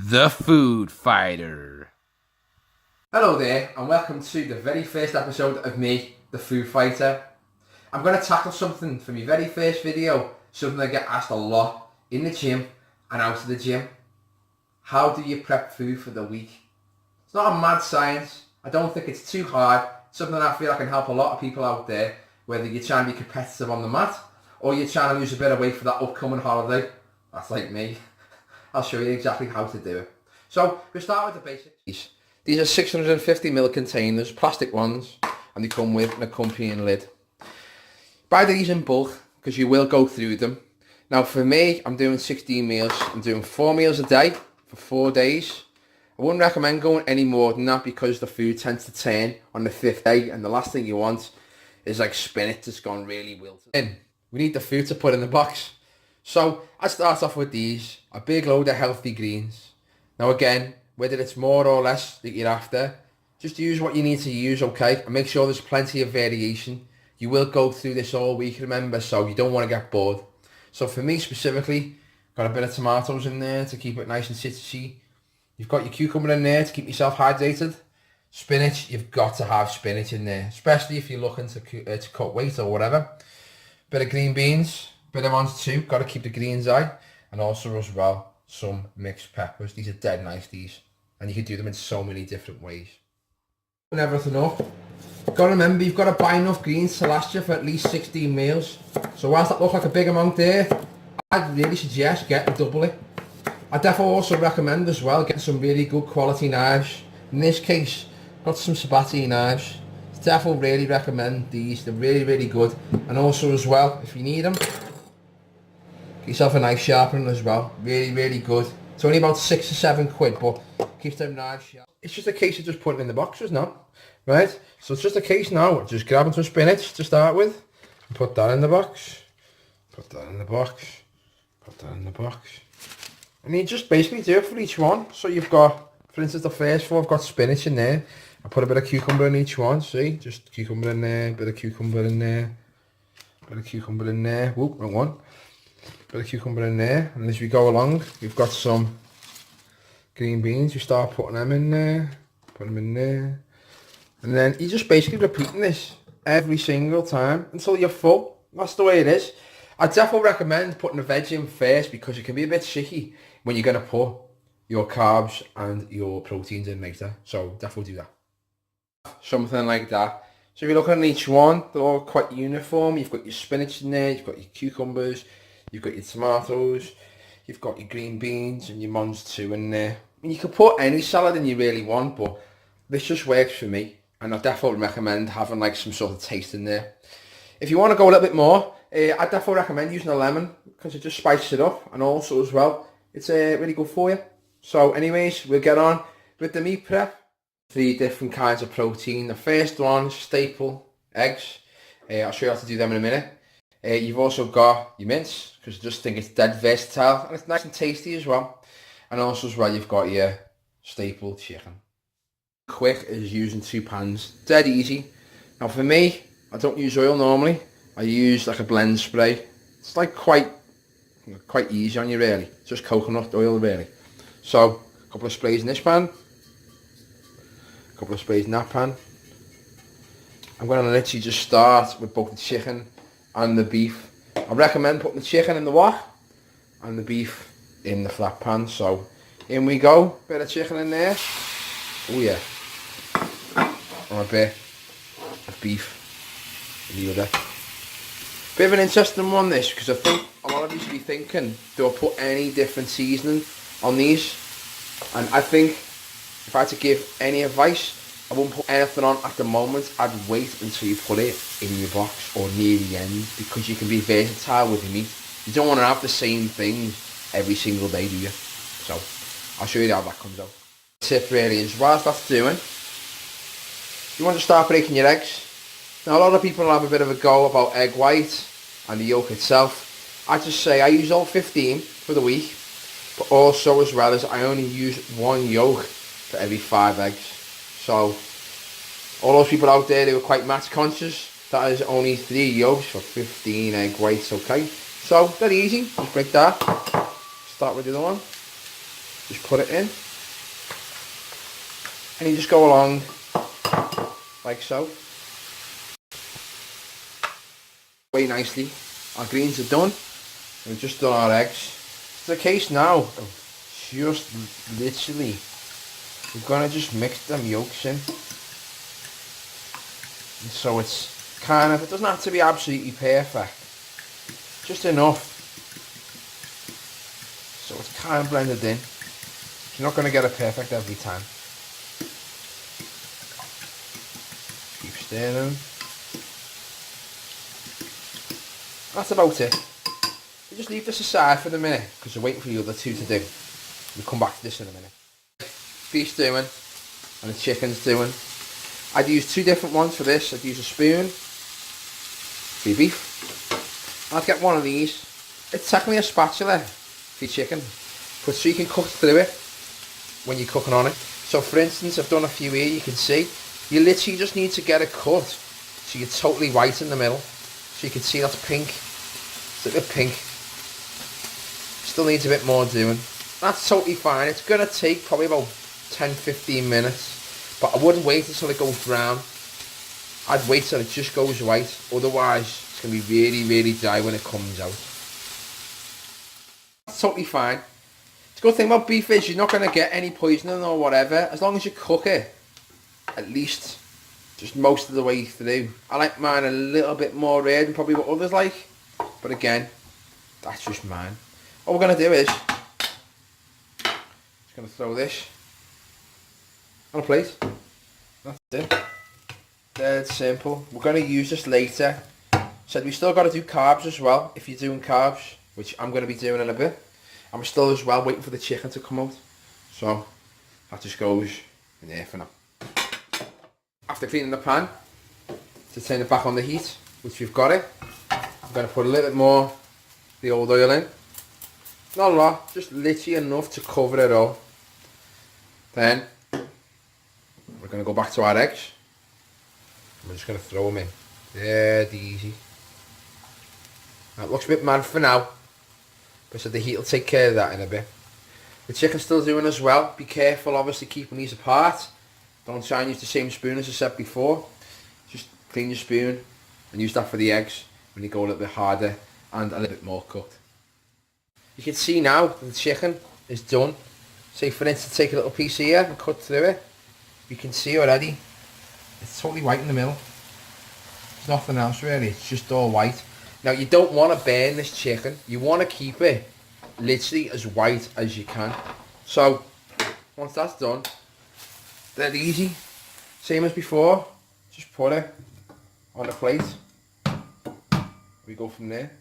The Food Fighter. Hello there, and welcome to the very first episode of me, the Food Fighter. I'm going to tackle something for my very first video, something I get asked a lot in the gym and out of the gym. How do you prep food for the week? It's not a mad science. I don't think it's too hard. It's something I feel I can help a lot of people out there, whether you're trying to be competitive on the mat or you're trying to lose a bit of weight for that upcoming holiday. That's like me. I'll show you exactly how to do it. So we'll start with the basics. These are 650ml containers, plastic ones, and they come with an accompanying lid. Buy these in bulk because you will go through them. Now for me, I'm doing 16 meals. I'm doing 4 meals a day for 4 days. I wouldn't recommend going any more than that because the food tends to turn on the 5th day, and the last thing you want is like spinach that's gone really wilted. And we need the food to put in the box. So I start off with these, a big load of healthy greens. Now again, whether it's more or less that you're after, just use what you need to use, okay? And make sure there's plenty of variation. You will go through this all week, remember, so you don't want to get bored. So for me specifically, got a bit of tomatoes in there to keep it nice and citrusy. You've got your cucumber in there to keep yourself hydrated. Spinach, you've got to have spinach in there, especially if you're looking to cut weight or whatever. Bit of green beans, bit of onions too, got to keep the greens eye. And also as well, some mixed peppers. These are dead nice, these. And you can do them in so many different ways. And everything up. Got to remember, you've got to buy enough greens to last you for at least 16 meals. So whilst that looks like a big amount there, I'd really suggest getting double it. I definitely also recommend as well getting some really good quality knives. In this case, got some Sabati knives. Definitely really recommend these. They're really, really good. And also as well, if you need them, get yourself a knife sharpener as well. Really, really good. It's only about 6 or 7 quid, but keeps them knives sharp. It's just a case of just putting it in the boxes now, right? So it's just a case now, just grabbing some spinach to start with, and put that in the box, put that in the box, put that in the box. And you just basically do it for each one. So you've got, for instance, the first 4, I've got spinach in there. I put a bit of cucumber in each one, see? Just cucumber in there, bit of cucumber in there, bit of cucumber in there. Whoop, wrong one. Bit of cucumber in there. And as we go along, you've got some green beans. You start putting them in there, put them in there. And then you're just basically repeating this every single time until you're full. That's the way it is. I definitely recommend putting the veg in first because it can be a bit tricky when you're going to put your carbs and your proteins in later. So definitely do that. Something like that. So if you're looking at each one, they're all quite uniform. You've got your spinach in there, you've got your cucumbers, you've got your tomatoes, you've got your green beans and your mons too in there. I mean, you could put any salad in you really want, but this just works for me. And I definitely recommend having like some sort of taste in there. If you want to go a little bit more, I definitely recommend using a lemon because it just spices it up. And also as well, it's really good for you. So anyways, we'll get on with the meat prep. 3 different kinds of protein. The first one, staple, eggs. I'll show you how to do them in a minute. You've also got your mince, because I just think it's dead versatile. And it's nice and tasty as well. And also as well, you've got your staple chicken. Quick is using 2 pans. Dead easy. Now for me, I don't use oil normally. I use like a blend spray. It's like quite easy on you really. It's just coconut oil really. So, a couple of sprays in this pan. A couple of sprays in that pan. I'm going to literally just start with both the chicken and the beef. I recommend putting the chicken in the wok and the beef in the flat pan. So, in we go. Bit of chicken in there. Oh yeah. And a bit of beef in the other. Bit of an interesting one this, because I think a lot of you should be thinking, do I put any different seasoning on these? And I think if I had to give any advice, I wouldn't put anything on at the moment. I'd wait until you put it in your box or near the end, because you can be versatile with your meat. You don't want to have the same thing every single day, do you? So I'll show you how that comes out. The tip really is, whilst that's doing, you want to start breaking your eggs. Now a lot of people have a bit of a go about egg white and the yolk itself. I just say I use all 15 for the week, but also as well as I only use 1 yolk for every 5 eggs. So all those people out there who are quite match conscious, that is only 3 yolks for 15 egg whites, okay? So, that easy, just break that. Start with the other one. Just put it in. And you just go along like so. Very nicely. Our greens are done. We've just done our eggs. It's the case now of just literally, we're going to just mix them yolks in. And so it's kind of, it doesn't have to be absolutely perfect. Just enough. So it's kind of blended in. You're not going to get it perfect every time. Keep stirring. That's about it. You just leave this aside for the minute because we're waiting for the other two to do. We'll come back to this in a minute. Beef's doing and the chicken's doing. I'd use two different ones for this. I'd use a spoon for your beef. I'd get one of these. It's technically a spatula for your chicken, but so you can cook through it when you're cooking on it. So for instance, I've done a few here, you can see. You literally just need to get it cut so you're totally white in the middle. So you can see that's pink. It's a bit pink. Still needs a bit more doing. That's totally fine. It's going to take probably about 10-15 minutes. But I wouldn't wait until it goes brown. I'd wait till it just goes white. Otherwise, it's going to be really, really dry when it comes out. That's totally fine. The good thing about beef is you're not going to get any poisoning or whatever. As long as you cook it, at least just most of the way through. I like mine a little bit more red than probably what others like. But again, that's just mine. What we're going to do is, just going to throw this on a plate. That's it. Dead simple. We're going to use this later. Said we still got to do carbs as well, if you're doing carbs, which I'm going to be doing in a bit. And we're still as well waiting for the chicken to come out. So, that just goes in there for now. After cleaning the pan, to turn it back on the heat, which we've got it, I'm going to put a little bit more of the old oil in. Not a lot, just literally enough to cover it all. Then, we're going to go back to our eggs. I'm just going to throw them in. Dead easy. Now, it looks a bit mad for now, but so the heat will take care of that in a bit. The chicken's still doing as well. Be careful, obviously, keeping these apart. Don't try and use the same spoon as I said before. Just clean your spoon and use that for the eggs when you go a little bit harder and a little bit more cooked. You can see now that the chicken is done. Say for instance, take a little piece here and cut through it. You can see already, it's totally white in the middle. There's nothing else really, it's just all white. Now you don't want to burn this chicken. You want to keep it literally as white as you can. So, once that's done, dead easy, same as before, just put it on the plate, we go from there.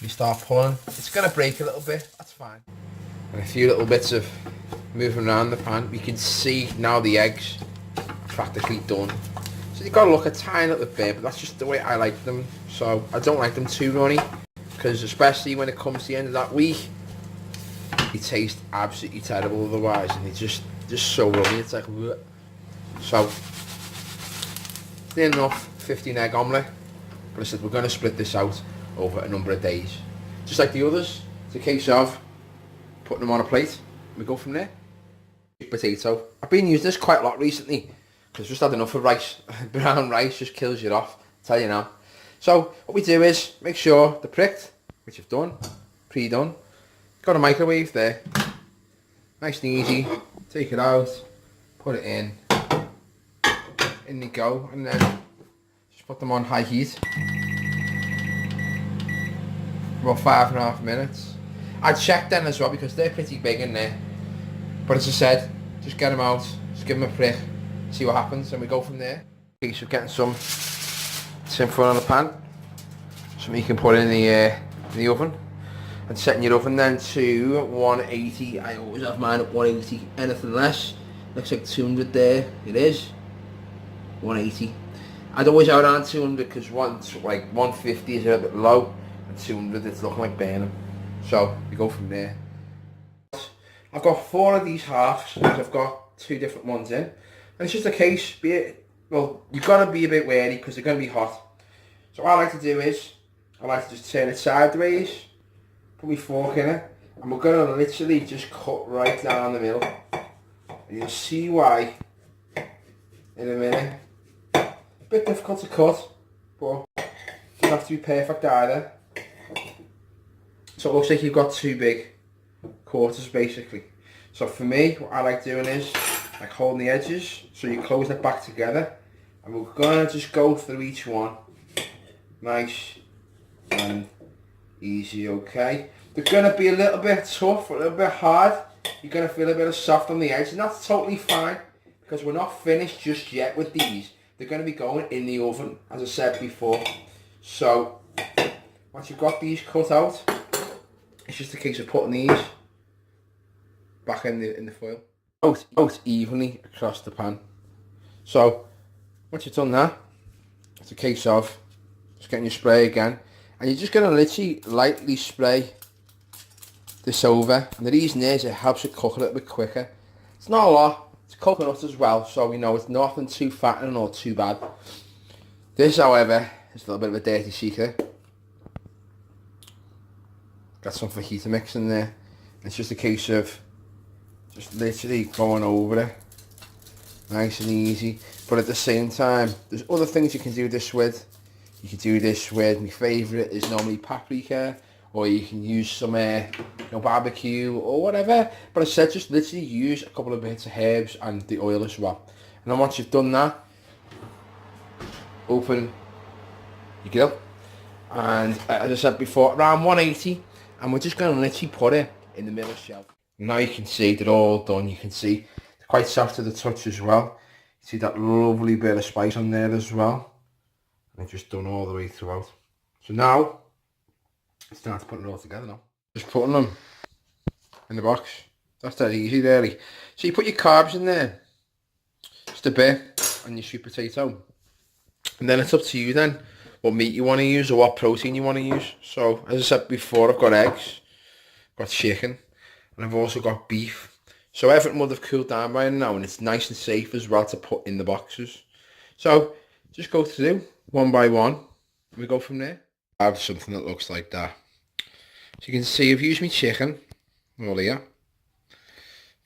You start pulling, it's going to break a little bit, that's fine. And a few little bits of moving around the pan, we can see now the eggs are practically done. So you've got to look a tiny little bit, but that's just the way I like them. So I don't like them too runny, because especially when it comes to the end of that week, they taste absolutely terrible otherwise, and they just so runny. It's like, bleh. So near enough 15 egg omelette, but I said we're going to split this out over a number of days, just like the others. It's a case of putting them on a plate. We go from there. Potato. I've been using this quite a lot recently because I've just had enough of rice. Brown rice just kills you off, I'll tell you now. So what we do is make sure they're pricked, which I've done, pre-done. Got a microwave there. Nice and easy. Take it out, put it in they go, and then just put them on high heat. About 5.5 minutes. I'd check them as well because they're pretty big in there. But as I said, just get them out, just give them a prick, see what happens, and we go from there. Piece of getting some tinfoil on the pan, something you can put in the oven, and setting your oven then to 180. I always have mine at 180. Anything less, looks like 200 there. It is 180. I'd always have it on 200 because like 150 is a little bit low, and 200 it's looking like burning. So we go from there. I've got 4 of these halves because I've got 2 different ones in, and it's just a case. Well, you've got to be a bit wary because they're going to be hot. So what I like to do is, I like to just turn it sideways, put my fork in it, and we're going to literally just cut right down the middle. And you'll see why in a minute. A bit difficult to cut, but it doesn't have to be perfect either. So it looks like you've got two big quarters basically. So for me, what I like doing is like holding the edges, so you close it back together, and we're gonna just go through each one, nice and easy. Okay, they're gonna be a little bit tough, a little bit hard. You're gonna feel a bit of soft on the edge, and that's totally fine because we're not finished just yet with these. They're gonna be going in the oven, as I said before. So once you've got these cut out, it's just a case of putting these back in the foil. Out evenly across the pan. So once you've done that, it's a case of just getting your spray again, and you're just going to literally lightly spray this over, and the reason is it helps it cook a little bit quicker. It's not a lot, it's coconut as well, so you know it's nothing too fattening or too bad. This, however, is a little bit of a dirty secret. Got some fajita mix in there. It's just a case of just literally going over it, nice and easy. But at the same time, there's other things you can do this with. You can do this with, my favourite is normally paprika, or you can use some barbecue or whatever. But I said just literally use a couple of bits of herbs and the oil as well. And then once you've done that, open your grill. And as I said before, around 180. And we're just going to literally put it in the middle shelf. Now you can see they're all done. You can see they're quite soft to the touch as well. You see that lovely bit of spice on there as well. And it's just done all the way throughout. So now, it's time to put it all together now. Just putting them in the box. That's that easy really. So you put your carbs in there. Just a bit. And your sweet potato. And then it's up to you then what meat you want to use or what protein you want to use. So as I said before, I've got eggs, got chicken, and I've also got beef. So everything would have cooled down by now, and it's nice and safe as well to put in the boxes. So just go through one by one, and we go from there. I have something that looks like that. So you can see I've used my chicken, all here.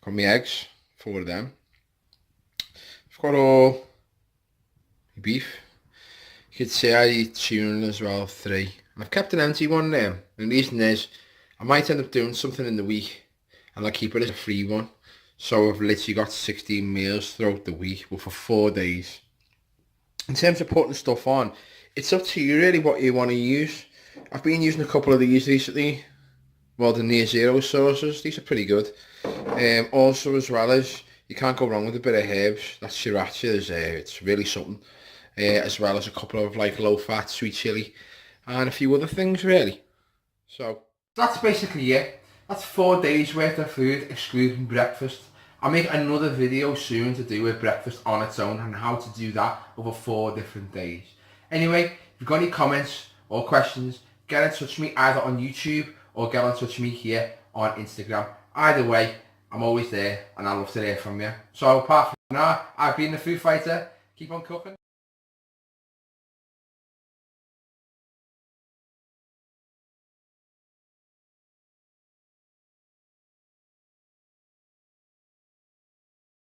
Got my eggs, 4 of them. I've got all my beef. You could see I eat tuna as well, 3. And I've kept an empty one there. And the reason is, I might end up doing something in the week, and I'll keep it as a free one. So I've literally got 16 meals throughout the week, but for 4 days. In terms of putting stuff on, it's up to you really what you want to use. I've been using a couple of these recently. Well, the Near Zero sauces, these are pretty good. Also as well as, you can't go wrong with a bit of herbs. That sriracha it's really something. As well as a couple of like low fat sweet chili and a few other things really. So that's basically it. That's 4 days worth of food excluding breakfast. I'll make another video soon to do with breakfast on its own and how to do that over 4 different days. Anyway, if you've got any comments or questions, get in touch with me either on YouTube or get in touch with me here on Instagram. Either way, I'm always there and I love to hear from you. So apart from now, I've been the Food Fighter. Keep on cooking.